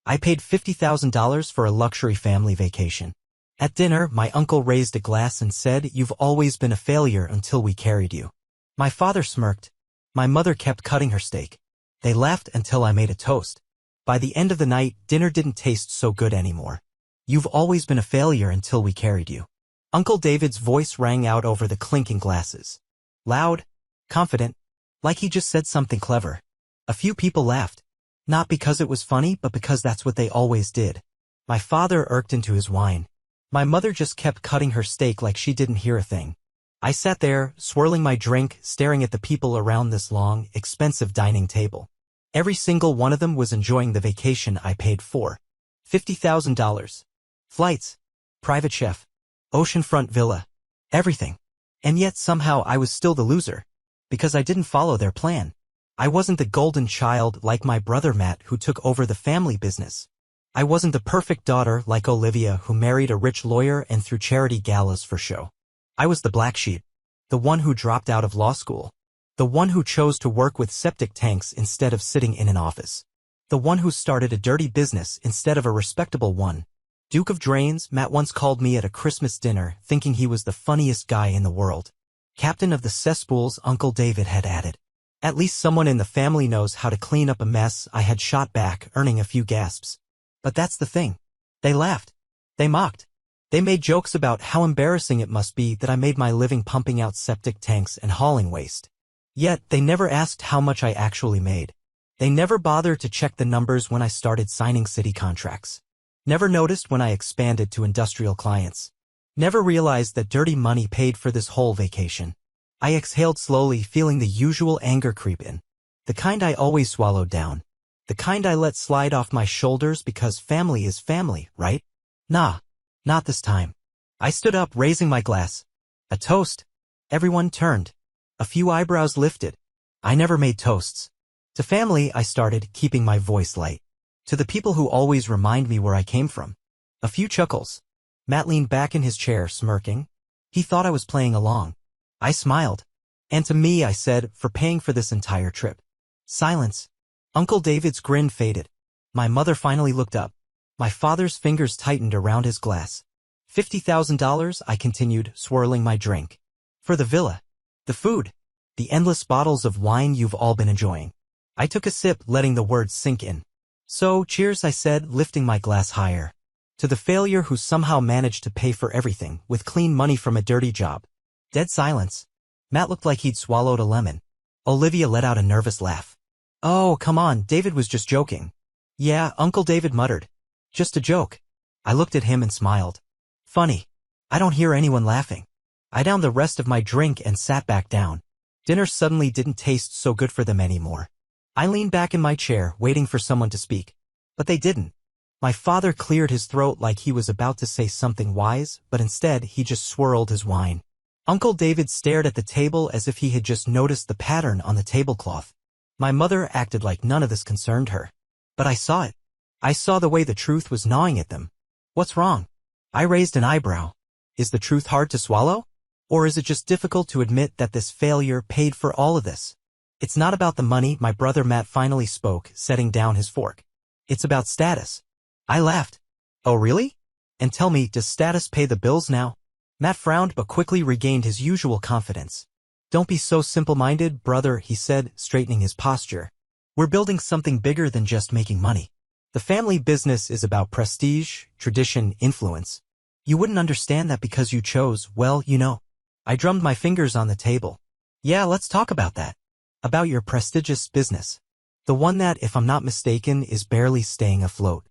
I paid $50,000 for a luxury family vacation. At dinner, my uncle raised a glass and said, "You've always been a failure until we carried you." My father smirked. My mother kept cutting her steak. They laughed until I made a toast. By the end of the night, dinner didn't taste so good anymore. "You've always been a failure until we carried you." Uncle David's voice rang out over the clinking glasses. Loud, confident, like he just said something clever. A few people laughed. Not because it was funny, but because that's what they always did. My father irked into his wine. My mother just kept cutting her steak like she didn't hear a thing. I sat there, swirling my drink, staring at the people around this long, expensive dining table. Every single one of them was enjoying the vacation I paid for. $50,000. Flights. Private chef. Oceanfront villa. Everything. And yet somehow I was still the loser. Because I didn't follow their plan. I wasn't the golden child like my brother Matt who took over the family business. I wasn't the perfect daughter like Olivia who married a rich lawyer and threw charity galas for show. I was the black sheep. The one who dropped out of law school. The one who chose to work with septic tanks instead of sitting in an office. The one who started a dirty business instead of a respectable one. Duke of Drains, Matt once called me at a Christmas dinner thinking he was the funniest guy in the world. Captain of the cesspools, Uncle David had added. At least someone in the family knows how to clean up a mess, I had shot back, earning a few gasps. But that's the thing. They laughed. They mocked. They made jokes about how embarrassing it must be that I made my living pumping out septic tanks and hauling waste. Yet, they never asked how much I actually made. They never bothered to check the numbers when I started signing city contracts. Never noticed when I expanded to industrial clients. Never realized that dirty money paid for this whole vacation. I exhaled slowly, feeling the usual anger creep in. The kind I always swallowed down. The kind I let slide off my shoulders because family is family, right? Nah, not this time. I stood up, raising my glass. A toast. Everyone turned. A few eyebrows lifted. I never made toasts. To family, I started, keeping my voice light. To the people who always remind me where I came from. A few chuckles. Matt leaned back in his chair, smirking. He thought I was playing along. I smiled. And to me, I said, for paying for this entire trip. Silence. Uncle David's grin faded. My mother finally looked up. My father's fingers tightened around his glass. $50,000, I continued, swirling my drink. For the villa. The food. The endless bottles of wine you've all been enjoying. I took a sip, letting the words sink in. So, cheers, I said, lifting my glass higher. To the failure who somehow managed to pay for everything, with clean money from a dirty job. Dead silence. Matt looked like he'd swallowed a lemon. Olivia let out a nervous laugh. "Oh, come on, David was just joking." "Yeah," Uncle David muttered. "Just a joke." I looked at him and smiled. Funny. I don't hear anyone laughing. I downed the rest of my drink and sat back down. Dinner suddenly didn't taste so good for them anymore. I leaned back in my chair, waiting for someone to speak. But they didn't. My father cleared his throat like he was about to say something wise, but instead he just swirled his wine. Uncle David stared at the table as if he had just noticed the pattern on the tablecloth. My mother acted like none of this concerned her. But I saw it. I saw the way the truth was gnawing at them. What's wrong? I raised an eyebrow. Is the truth hard to swallow? Or is it just difficult to admit that this failure paid for all of this? It's not about the money, my brother Matt finally spoke, setting down his fork. It's about status. I laughed. Oh really? And tell me, does status pay the bills now? Matt frowned but quickly regained his usual confidence. Don't be so simple-minded, brother, he said, straightening his posture. We're building something bigger than just making money. The family business is about prestige, tradition, influence. You wouldn't understand that because you chose, well, you know. I drummed my fingers on the table. Yeah, let's talk about that. About your prestigious business. The one that, if I'm not mistaken, is barely staying afloat.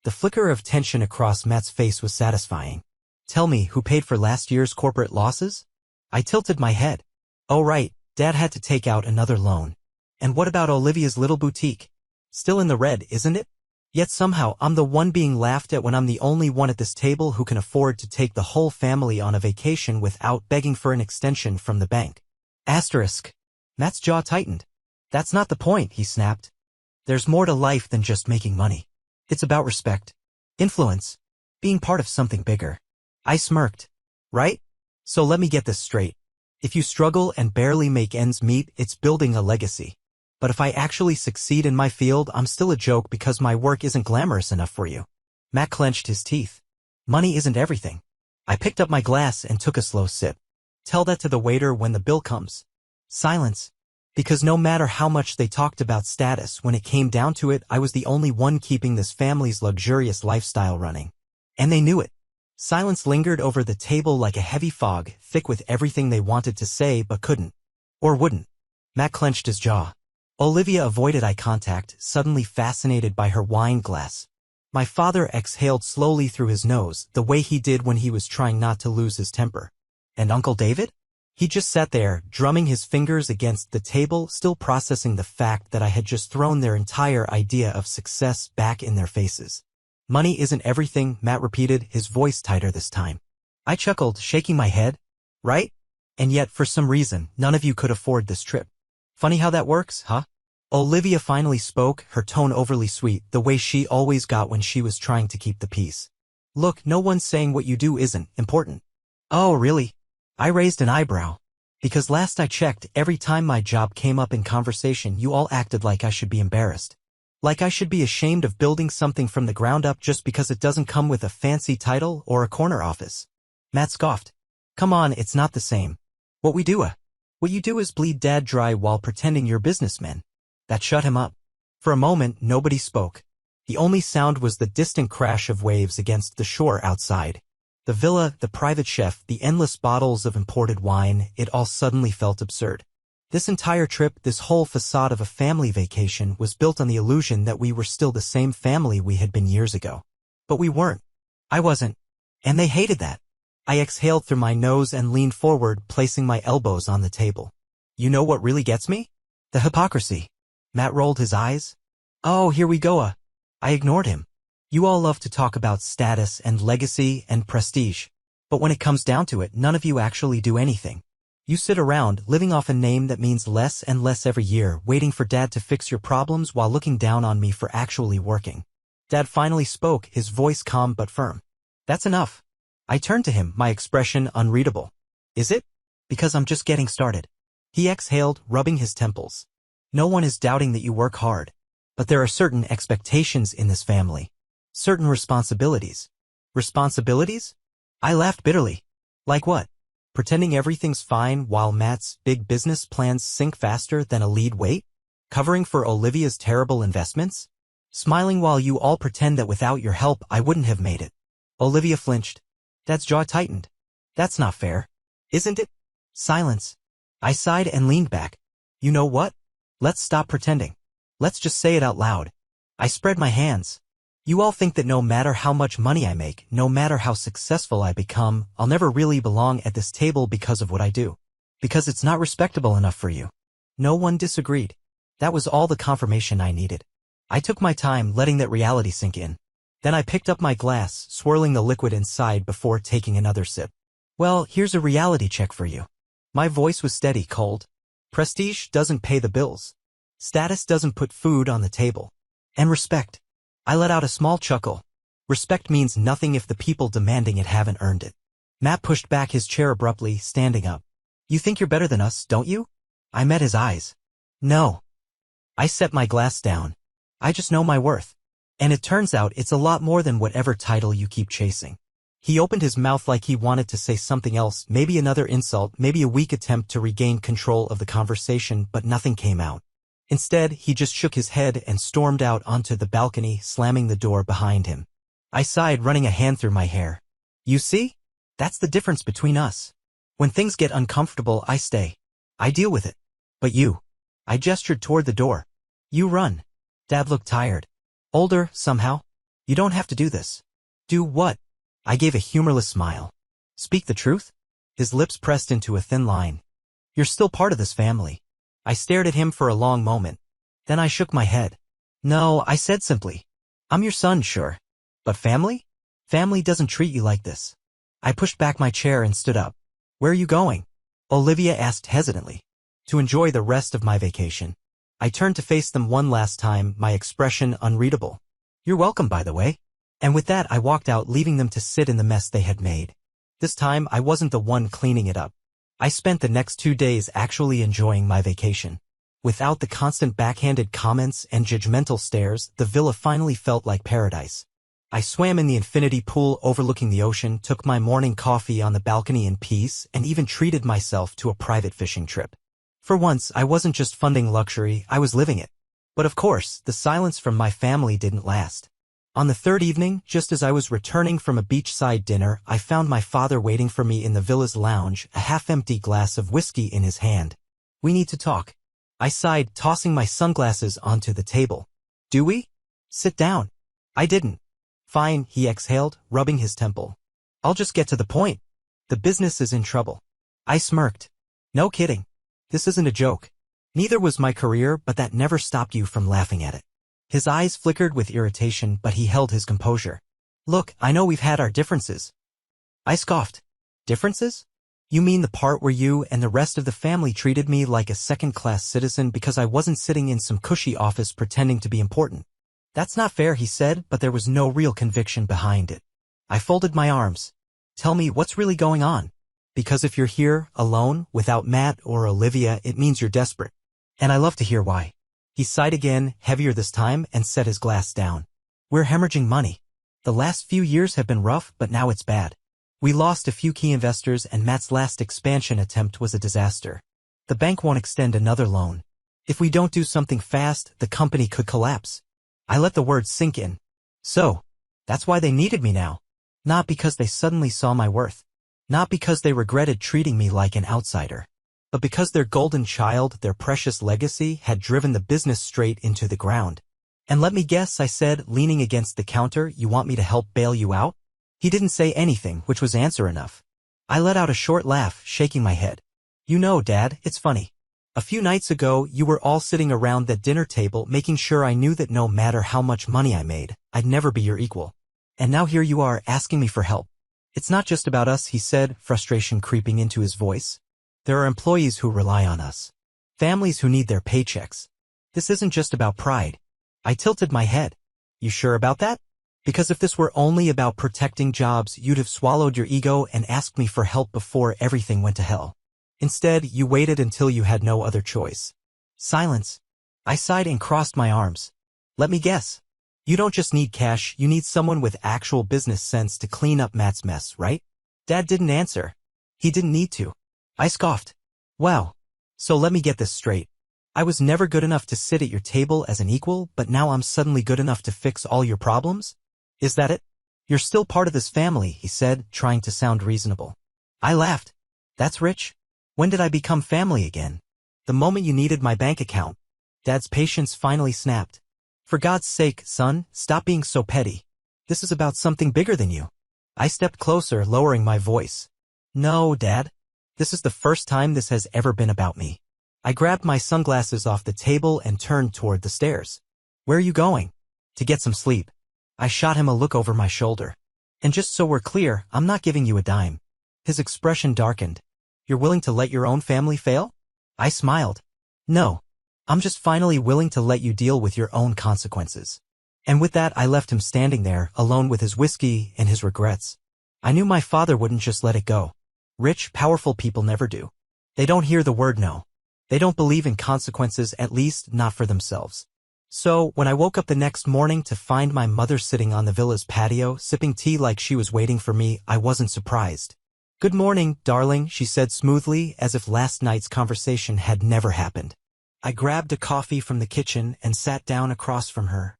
The flicker of tension across Matt's face was satisfying. Tell me, who paid for last year's corporate losses? I tilted my head. Oh right, Dad had to take out another loan. And what about Olivia's little boutique? Still in the red, isn't it? Yet somehow I'm the one being laughed at when I'm the only one at this table who can afford to take the whole family on a vacation without begging for an extension from the bank. Asterisk. Matt's jaw tightened. That's not the point, he snapped. There's more to life than just making money. It's about respect. Influence. Being part of something bigger. I smirked. Right? So let me get this straight. If you struggle and barely make ends meet, it's building a legacy. But if I actually succeed in my field, I'm still a joke because my work isn't glamorous enough for you. Matt clenched his teeth. Money isn't everything. I picked up my glass and took a slow sip. Tell that to the waiter when the bill comes. Silence. Because no matter how much they talked about status, when it came down to it, I was the only one keeping this family's luxurious lifestyle running. And they knew it. Silence lingered over the table like a heavy fog, thick with everything they wanted to say but couldn't. Or wouldn't. Matt clenched his jaw. Olivia avoided eye contact, suddenly fascinated by her wine glass. My father exhaled slowly through his nose, the way he did when he was trying not to lose his temper. And Uncle David? He just sat there, drumming his fingers against the table, still processing the fact that I had just thrown their entire idea of success back in their faces. Money isn't everything, Matt repeated, his voice tighter this time. I chuckled, shaking my head. Right? And yet, for some reason, none of you could afford this trip. Funny how that works, huh? Olivia finally spoke, her tone overly sweet, the way she always got when she was trying to keep the peace. Look, no one's saying what you do isn't important. Oh, really? I raised an eyebrow. Because last I checked, every time my job came up in conversation, you all acted like I should be embarrassed. Like I should be ashamed of building something from the ground up just because it doesn't come with a fancy title or a corner office. Matt scoffed. Come on, it's not the same. What you do is bleed Dad dry while pretending you're businessmen. That shut him up. For a moment, nobody spoke. The only sound was the distant crash of waves against the shore outside. The villa, the private chef, the endless bottles of imported wine, it all suddenly felt absurd. This entire trip, this whole facade of a family vacation, was built on the illusion that we were still the same family we had been years ago. But we weren't. I wasn't. And they hated that. I exhaled through my nose and leaned forward, placing my elbows on the table. You know what really gets me? The hypocrisy. Matt rolled his eyes. Oh, here we go. I ignored him. You all love to talk about status and legacy and prestige. But when it comes down to it, none of you actually do anything. You sit around, living off a name that means less and less every year, waiting for Dad to fix your problems while looking down on me for actually working. Dad finally spoke, his voice calm but firm. That's enough. I turned to him, my expression unreadable. Is it? Because I'm just getting started. He exhaled, rubbing his temples. No one is doubting that you work hard. But there are certain expectations in this family. Certain responsibilities. Responsibilities? I laughed bitterly. Like what? Pretending everything's fine while Matt's big business plans sink faster than a lead weight? Covering for Olivia's terrible investments? Smiling while you all pretend that without your help I wouldn't have made it. Olivia flinched. Dad's jaw tightened. That's not fair. Isn't it? Silence. I sighed and leaned back. You know what? Let's stop pretending. Let's just say it out loud. I spread my hands. You all think that no matter how much money I make, no matter how successful I become, I'll never really belong at this table because of what I do. Because it's not respectable enough for you. No one disagreed. That was all the confirmation I needed. I took my time letting that reality sink in. Then I picked up my glass, swirling the liquid inside before taking another sip. Well, here's a reality check for you. My voice was steady, cold. Prestige doesn't pay the bills. Status doesn't put food on the table. And respect. I let out a small chuckle. Respect means nothing if the people demanding it haven't earned it. Matt pushed back his chair abruptly, standing up. You think you're better than us, don't you? I met his eyes. No. I set my glass down. I just know my worth. And it turns out it's a lot more than whatever title you keep chasing. He opened his mouth like he wanted to say something else, maybe another insult, maybe a weak attempt to regain control of the conversation, but nothing came out. Instead, he just shook his head and stormed out onto the balcony, slamming the door behind him. I sighed, running a hand through my hair. You see? That's the difference between us. When things get uncomfortable, I stay. I deal with it. But you. I gestured toward the door. You run. Dad looked tired. Older, somehow. You don't have to do this. Do what? I gave a humorless smile. Speak the truth? His lips pressed into a thin line. You're still part of this family. I stared at him for a long moment. Then I shook my head. No, I said simply. I'm your son, sure. But family? Family doesn't treat you like this. I pushed back my chair and stood up. Where are you going? Olivia asked hesitantly. To enjoy the rest of my vacation. I turned to face them one last time, my expression unreadable. You're welcome, by the way. And with that I walked out, leaving them to sit in the mess they had made. This time I wasn't the one cleaning it up. I spent the next 2 days actually enjoying my vacation. Without the constant backhanded comments and judgmental stares, the villa finally felt like paradise. I swam in the infinity pool overlooking the ocean, took my morning coffee on the balcony in peace, and even treated myself to a private fishing trip. For once, I wasn't just funding luxury, I was living it. But of course, the silence from my family didn't last. On the third evening, just as I was returning from a beachside dinner, I found my father waiting for me in the villa's lounge, a half-empty glass of whiskey in his hand. "We need to talk." I sighed, tossing my sunglasses onto the table. "Do we?" "Sit down." I didn't. "Fine," he exhaled, rubbing his temple. "I'll just get to the point. The business is in trouble." I smirked. "No kidding. This isn't a joke." "Neither was my career, but that never stopped you from laughing at it." His eyes flickered with irritation, but he held his composure. "Look, I know we've had our differences." I scoffed. "Differences? You mean the part where you and the rest of the family treated me like a second-class citizen because I wasn't sitting in some cushy office pretending to be important?" "That's not fair," he said, but there was no real conviction behind it. I folded my arms. "Tell me what's really going on. Because if you're here, alone, without Matt or Olivia, it means you're desperate. And I love to hear why." He sighed again, heavier this time, and set his glass down. "We're hemorrhaging money. The last few years have been rough, but now it's bad. We lost a few key investors, and Matt's last expansion attempt was a disaster. The bank won't extend another loan. If we don't do something fast, the company could collapse." I let the words sink in. "So, that's why they needed me now. Not because they suddenly saw my worth. Not because they regretted treating me like an outsider. But because their golden child, their precious legacy, had driven the business straight into the ground." "And let me guess," I said, leaning against the counter, "you want me to help bail you out?" He didn't say anything, which was answer enough. I let out a short laugh, shaking my head. "You know, Dad, it's funny. A few nights ago, you were all sitting around that dinner table making sure I knew that no matter how much money I made, I'd never be your equal. And now here you are asking me for help." "It's not just about us," he said, frustration creeping into his voice. "There are employees who rely on us. Families who need their paychecks. This isn't just about pride." I tilted my head. "You sure about that? Because if this were only about protecting jobs, you'd have swallowed your ego and asked me for help before everything went to hell. Instead, you waited until you had no other choice." Silence. I sighed and crossed my arms. "Let me guess. You don't just need cash, you need someone with actual business sense to clean up Matt's mess, right?" Dad didn't answer. He didn't need to. I scoffed. "Wow. So let me get this straight. I was never good enough to sit at your table as an equal, but now I'm suddenly good enough to fix all your problems? Is that it?" "You're still part of this family," he said, trying to sound reasonable. I laughed. "That's rich. When did I become family again?" "The moment you needed my bank account." Dad's patience finally snapped. "For God's sake, son, stop being so petty. This is about something bigger than you." I stepped closer, lowering my voice. "No, Dad. This is the first time this has ever been about me." I grabbed my sunglasses off the table and turned toward the stairs. "Where are you going?" "To get some sleep." I shot him a look over my shoulder. "And just so we're clear, I'm not giving you a dime." His expression darkened. "You're willing to let your own family fail?" I smiled. "No. I'm just finally willing to let you deal with your own consequences." And with that, I left him standing there, alone with his whiskey and his regrets. I knew my father wouldn't just let it go. Rich, powerful people never do. They don't hear the word no. They don't believe in consequences, at least not for themselves. So, when I woke up the next morning to find my mother sitting on the villa's patio, sipping tea like she was waiting for me, I wasn't surprised. "Good morning, darling," she said smoothly, as if last night's conversation had never happened. I grabbed a coffee from the kitchen and sat down across from her,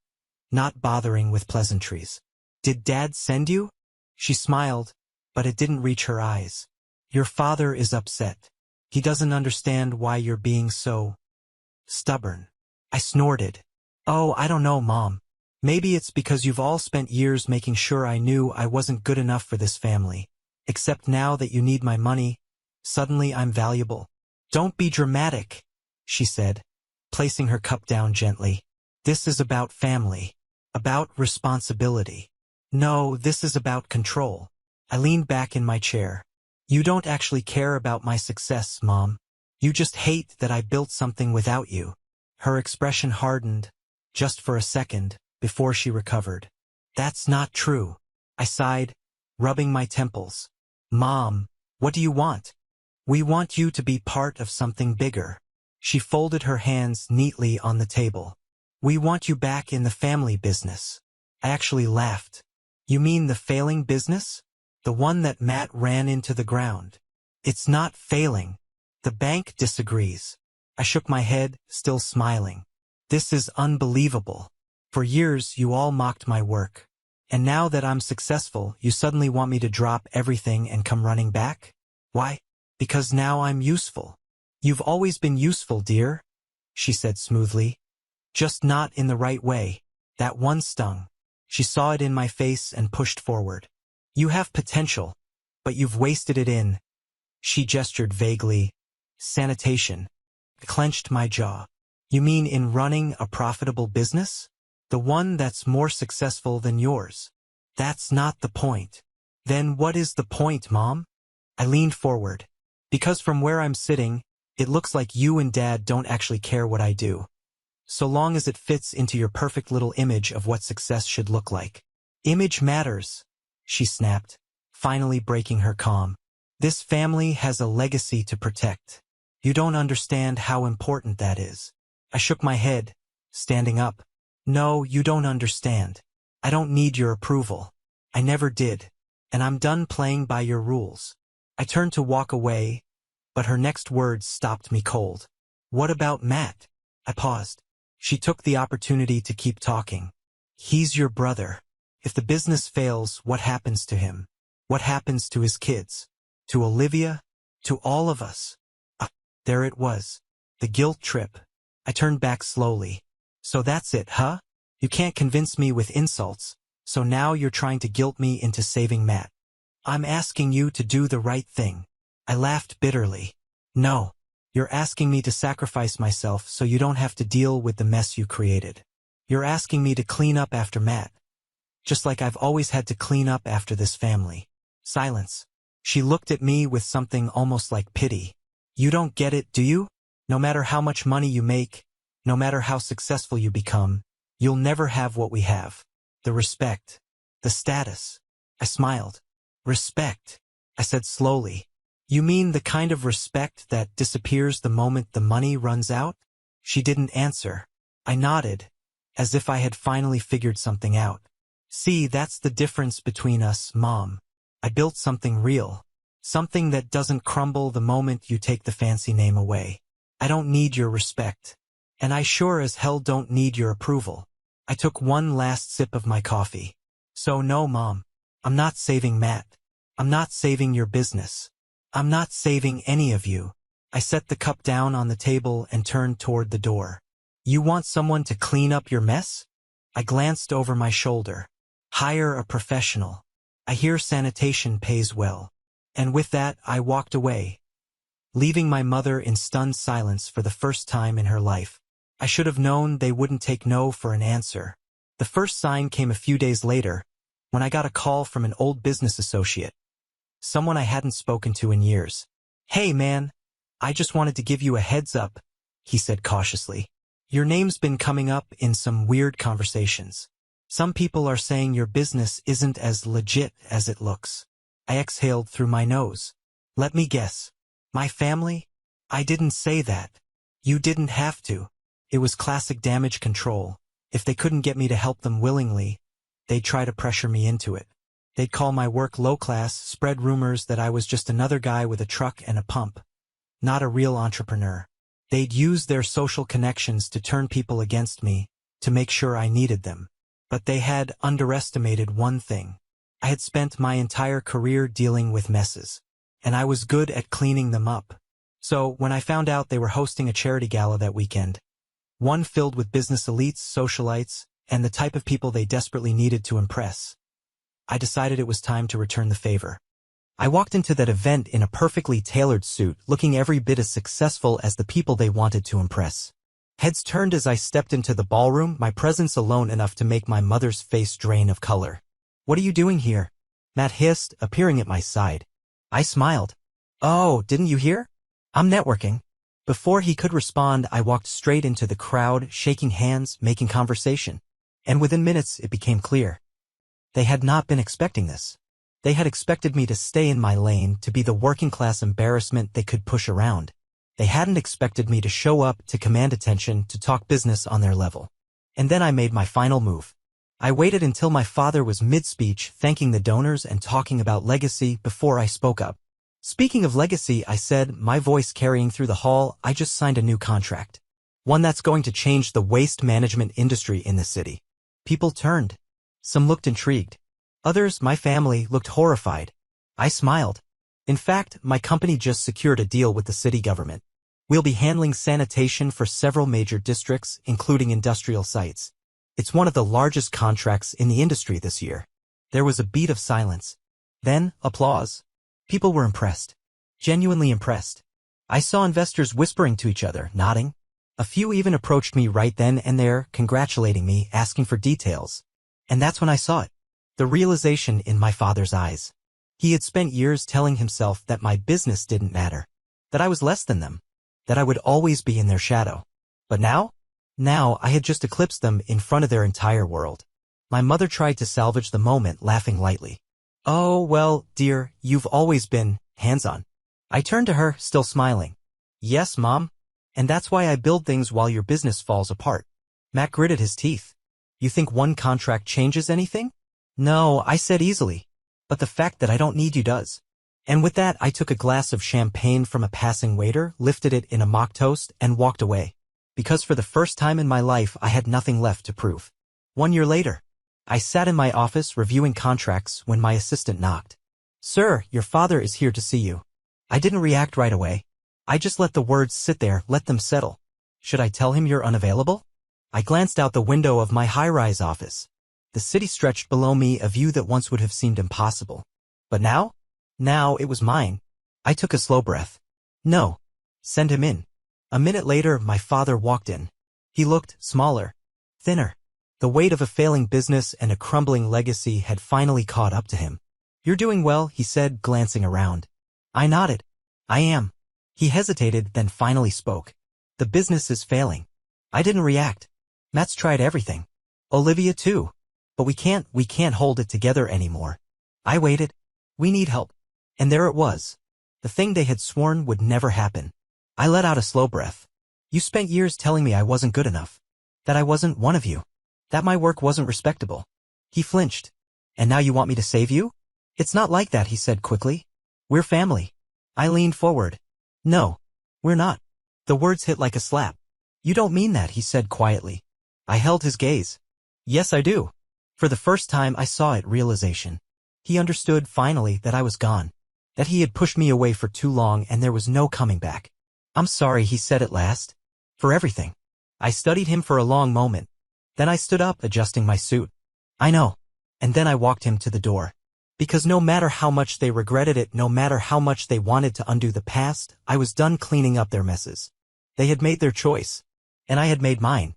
not bothering with pleasantries. "Did Dad send you?" She smiled, but it didn't reach her eyes. "Your father is upset. He doesn't understand why you're being so stubborn." I snorted. "Oh, I don't know, Mom. Maybe it's because you've all spent years making sure I knew I wasn't good enough for this family. Except now that you need my money, suddenly I'm valuable." "Don't be dramatic," she said, placing her cup down gently. "This is about family. About responsibility. No, this is about control." I leaned back in my chair. "You don't actually care about my success, Mom. You just hate that I built something without you." Her expression hardened, just for a second, before she recovered. "That's not true." I sighed, rubbing my temples. "Mom, what do you want?" "We want you to be part of something bigger." She folded her hands neatly on the table. We want you back in the family business. I actually laughed. You mean the failing business? The one that Matt ran into the ground. It's not failing. The bank disagrees. I shook my head, still smiling. This is unbelievable. For years, you all mocked my work. And now that I'm successful, you suddenly want me to drop everything and come running back? Why? Because now I'm useful. You've always been useful, dear, she said smoothly. Just not in the right way. That one stung. She saw it in my face and pushed forward. You have potential, but you've wasted it in. She gestured vaguely. Sanitation. I clenched my jaw. You mean in running a profitable business? The one that's more successful than yours. That's not the point. Then what is the point, Mom? I leaned forward. Because from where I'm sitting, it looks like you and Dad don't actually care what I do. So long as it fits into your perfect little image of what success should look like. Image matters, she snapped, finally breaking her calm. This family has a legacy to protect. You don't understand how important that is. I shook my head, standing up. No, you don't understand. I don't need your approval. I never did. And I'm done playing by your rules. I turned to walk away, but her next words stopped me cold. What about Matt? I paused. She took the opportunity to keep talking. He's your brother. If the business fails, what happens to him? What happens to his kids? To Olivia? To all of us? There it was. The guilt trip. I turned back slowly. So that's it, huh? You can't convince me with insults, so now you're trying to guilt me into saving Matt. I'm asking you to do the right thing. I laughed bitterly. No. You're asking me to sacrifice myself so you don't have to deal with the mess you created. You're asking me to clean up after Matt. Just like I've always had to clean up after this family. Silence. She looked at me with something almost like pity. You don't get it, do you? No matter how much money you make, no matter how successful you become, you'll never have what we have. The respect. The status. I smiled. Respect, I said slowly. You mean the kind of respect that disappears the moment the money runs out? She didn't answer. I nodded, as if I had finally figured something out. See, that's the difference between us, Mom. I built something real. Something that doesn't crumble the moment you take the fancy name away. I don't need your respect. And I sure as hell don't need your approval. I took one last sip of my coffee. So no, Mom. I'm not saving Matt. I'm not saving your business. I'm not saving any of you. I set the cup down on the table and turned toward the door. You want someone to clean up your mess? I glanced over my shoulder. Hire a professional. I hear sanitation pays well. And with that, I walked away, leaving my mother in stunned silence for the first time in her life. I should have known they wouldn't take no for an answer. The first sign came a few days later, when I got a call from an old business associate. Someone I hadn't spoken to in years. Hey man, I just wanted to give you a heads up, he said cautiously. Your name's been coming up in some weird conversations. Some people are saying your business isn't as legit as it looks. I exhaled through my nose. Let me guess. My family? I didn't say that. You didn't have to. It was classic damage control. If they couldn't get me to help them willingly, they'd try to pressure me into it. They'd call my work low-class, spread rumors that I was just another guy with a truck and a pump. Not a real entrepreneur. They'd use their social connections to turn people against me, to make sure I needed them. But they had underestimated one thing. I had spent my entire career dealing with messes, and I was good at cleaning them up. So, when I found out they were hosting a charity gala that weekend, one filled with business elites, socialites, and the type of people they desperately needed to impress, I decided it was time to return the favor. I walked into that event in a perfectly tailored suit, looking every bit as successful as the people they wanted to impress. Heads turned as I stepped into the ballroom, my presence alone enough to make my mother's face drain of color. What are you doing here? Matt hissed, appearing at my side. I smiled. Oh, didn't you hear? I'm networking. Before he could respond, I walked straight into the crowd, shaking hands, making conversation. And within minutes, it became clear. They had not been expecting this. They had expected me to stay in my lane, to be the working-class embarrassment they could push around. They hadn't expected me to show up to command attention to talk business on their level. And then I made my final move. I waited until my father was mid-speech thanking the donors and talking about legacy before I spoke up. Speaking of legacy, I said, my voice carrying through the hall, I just signed a new contract. One that's going to change the waste management industry in the city. People turned. Some looked intrigued. Others, my family, looked horrified. I smiled. In fact, my company just secured a deal with the city government. We'll be handling sanitation for several major districts, including industrial sites. It's one of the largest contracts in the industry this year. There was a beat of silence. Then, applause. People were impressed. Genuinely impressed. I saw investors whispering to each other, nodding. A few even approached me right then and there, congratulating me, asking for details. And that's when I saw it. The realization in my father's eyes. He had spent years telling himself that my business didn't matter. That I was less than them. That I would always be in their shadow. But now? Now I had just eclipsed them in front of their entire world. My mother tried to salvage the moment, laughing lightly. Oh, well, dear, you've always been hands-on. I turned to her, still smiling. Yes, Mom. And that's why I build things while your business falls apart. Matt gritted his teeth. You think one contract changes anything? No, I said easily. But the fact that I don't need you does. And with that, I took a glass of champagne from a passing waiter, lifted it in a mock toast, and walked away. Because for the first time in my life, I had nothing left to prove. 1 year later, I sat in my office reviewing contracts when my assistant knocked. Sir, your father is here to see you. I didn't react right away. I just let the words sit there, let them settle. Should I tell him you're unavailable? I glanced out the window of my high-rise office. The city stretched below me, a view that once would have seemed impossible. But now? Now it was mine. I took a slow breath. No. Send him in. A minute later, my father walked in. He looked smaller, thinner. The weight of a failing business and a crumbling legacy had finally caught up to him. You're doing well, he said, glancing around. I nodded. I am. He hesitated, then finally spoke. The business is failing. I didn't react. Matt's tried everything. Olivia too. But we can't hold it together anymore. I waited. We need help. And there it was. The thing they had sworn would never happen. I let out a slow breath. You spent years telling me I wasn't good enough. That I wasn't one of you. That my work wasn't respectable. He flinched. And now you want me to save you? It's not like that, he said quickly. We're family. I leaned forward. No. We're not. The words hit like a slap. You don't mean that, he said quietly. I held his gaze. Yes, I do. For the first time I saw it, realization. He understood finally that I was gone. That he had pushed me away for too long and there was no coming back. I'm sorry, he said at last. For everything. I studied him for a long moment. Then I stood up, adjusting my suit. I know. And then I walked him to the door. Because no matter how much they regretted it, no matter how much they wanted to undo the past, I was done cleaning up their messes. They had made their choice. And I had made mine.